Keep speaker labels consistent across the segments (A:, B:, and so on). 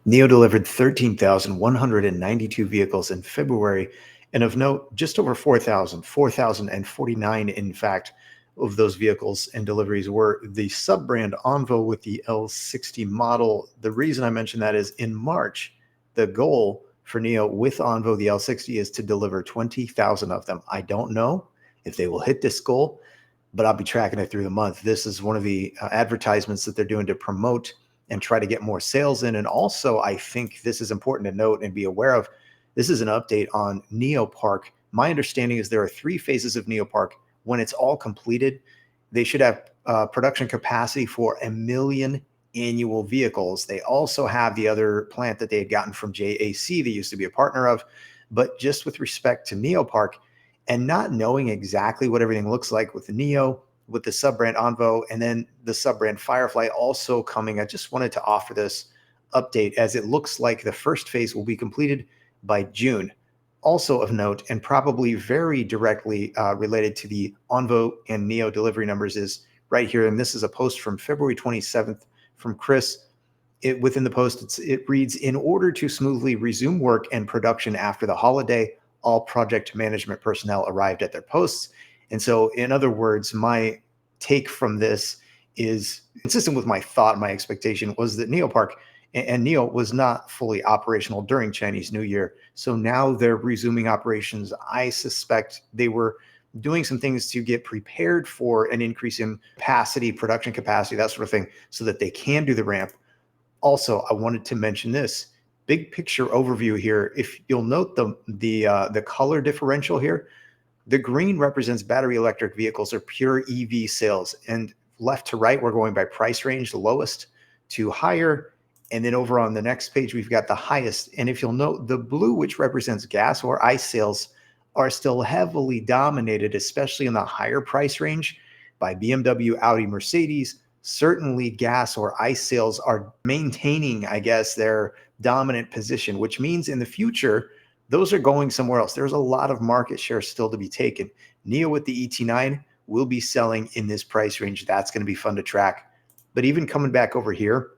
A: NIO delivered 13,192 vehicles in February, and of note, just over 4,049 in fact, of those vehicles and deliveries were the sub-brand Onvo with the L60 model. The reason I mention that is in March, the goal for NIO with Onvo, the L60, is to deliver 20,000 of them. I don't know if they will hit this goal, but I'll be tracking it through the month. This is one of the advertisements that they're doing to promote and try to get more sales in. And also, I think this is important to note and be aware of. This is an update on NIO Park. My understanding is there are 3 phases of NIO Park. When it's all completed, they should have production capacity for 1 million annual vehicles. They also have the other plant that they had gotten from JAC, they used to be a partner of. But just with respect to NIO Park, and not knowing exactly what everything looks like with the NIO, with the sub-brand Onvo, and then the sub-brand Firefly also coming, I just wanted to offer this update as it looks like the first phase will be completed by June. Also of note, and probably very directly related to the Onvo and NIO delivery numbers, is right here, and this is a post from February 27th from Chris. Within the post, it reads, "In order to smoothly resume work and production after the holiday, all project management personnel arrived at their posts." And so, in other words, my take from this is consistent with my thought. My expectation was that NIO Park and NIO was not fully operational during Chinese New Year. So now they're resuming operations. I suspect they were doing some things to get prepared for an increase in capacity, production capacity, that sort of thing, so that they can do the ramp. Also, I wanted to mention this big picture overview here. If you'll note the color differential here, the green represents battery electric vehicles or pure EV sales, and left to right, we're going by price range, the lowest to higher. And then over on the next page, we've got the highest. And if you'll note, the blue, which represents gas or ICE sales, are still heavily dominated, especially in the higher price range, by BMW, Audi, Mercedes. Certainly gas or ICE sales are maintaining, I guess, their dominant position, which means in the future, those are going somewhere else. There's a lot of market share still to be taken. NIO with the ET9 will be selling in this price range. That's going to be fun to track. But even coming back over here,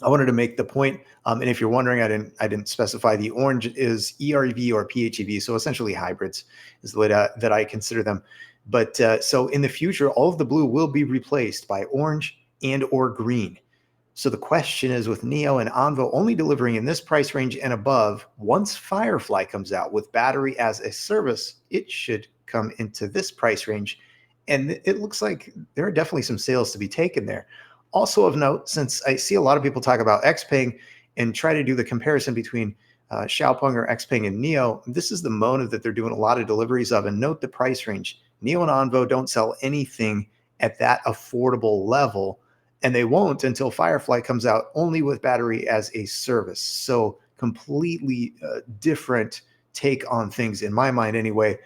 A: I wanted to make the point, and if you're wondering, I didn't specify, the orange is EREV or PHEV, so essentially hybrids is the way that I consider them. But so in the future, all of the blue will be replaced by orange and or green. So the question is, with NIO and Onvo only delivering in this price range and above, once Firefly comes out with battery as a service, it should come into this price range. And it looks like there are definitely some sales to be taken there. Also of note, since I see a lot of people talk about Xpeng and try to do the comparison between Xpeng or Xpeng and NIO, this is the Mona that they're doing a lot of deliveries of. And note the price range. NIO and Onvo don't sell anything at that affordable level, and they won't until Firefly comes out only with battery as a service. So completely different take on things in my mind anyway.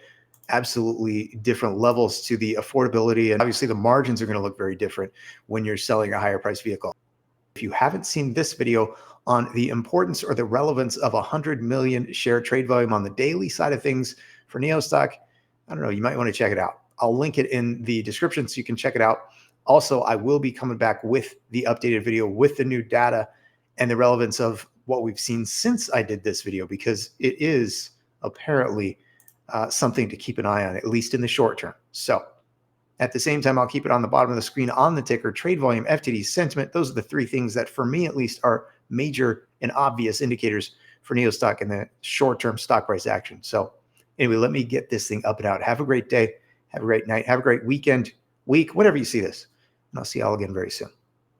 A: Absolutely different levels to the affordability, and obviously the margins are going to look very different when you're selling a higher price vehicle. If you haven't seen this video on the importance or the relevance of 100 million share trade volume on the daily side of things for NIO stock, I don't know, you might want to check it out. I'll link it in the description so you can check it out. Also, I will be coming back with the updated video with the new data and the relevance of what we've seen since I did this video, because it is apparently something to keep an eye on, at least in the short term. So at the same time, I'll keep it on the bottom of the screen on the ticker, trade volume, FTD, sentiment. Those are the 3 things that, for me at least, are major and obvious indicators for NIO stock in the short-term stock price action. So anyway, let me get this thing up and out. Have a great day. Have a great night. Have a great weekend, week, whenever you see this. And I'll see y'all again very soon.